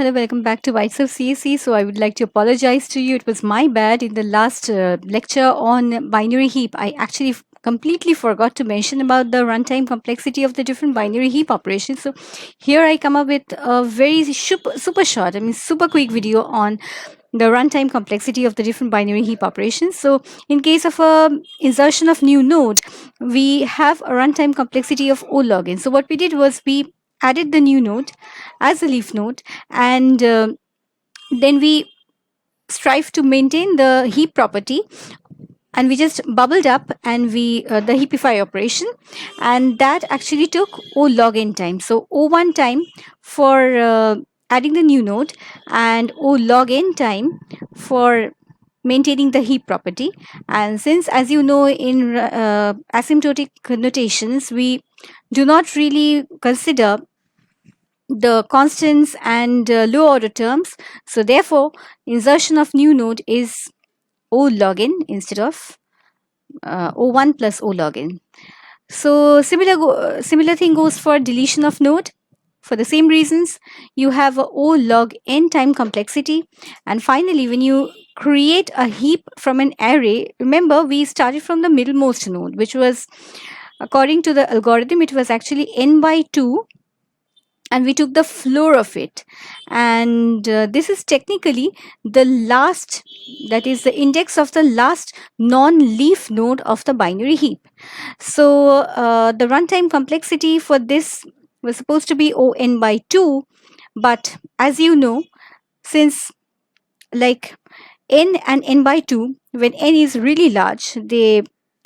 hello, welcome back to Bites of CSC. So I would like to apologize to you. It was my bad in the last lecture on binary heap. I actually completely forgot to mention about the runtime complexity of the different binary heap operations. So here I come up with a very super short, super quick video on the runtime complexity of the different binary heap operations. So in case of a insertion of new node, we have a runtime complexity of O log n. So what we did was we added the new node as a leaf node, and then we strive to maintain the heap property, and we just bubbled up and we the heapify operation, and that actually took O log n time. So O1 time for adding the new node, and O log n time for maintaining the heap property. And since, as you know, in asymptotic notations, we do not really consider the constants and low order terms, so therefore insertion of new node is O log n instead of O1 plus O log n. So similar thing goes for deletion of node. For the same reasons, you have a O log n time complexity. And finally, when you create a heap from an array, remember we started from the middlemost node, which was, according to the algorithm, it was actually n by 2, and we took the floor of it. And this is technically the last, that is the index of the last non-leaf node of the binary heap. So the runtime complexity for this was supposed to be O(n) by 2, but as you know, since like n and n by 2, when n is really large, they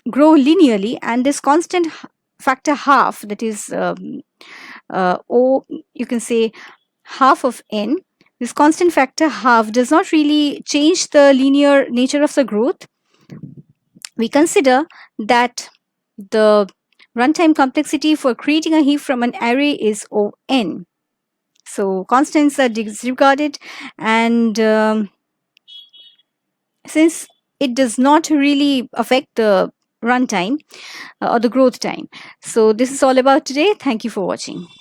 grow linearly, and this constant factor half, that is you can say half of n, this constant factor half does not really change the linear nature of the growth. We consider that the runtime complexity for creating a heap from an array is O(n). So constants are disregarded, and since it does not really affect the runtime or the growth time. So this is all about today. Thank you for watching.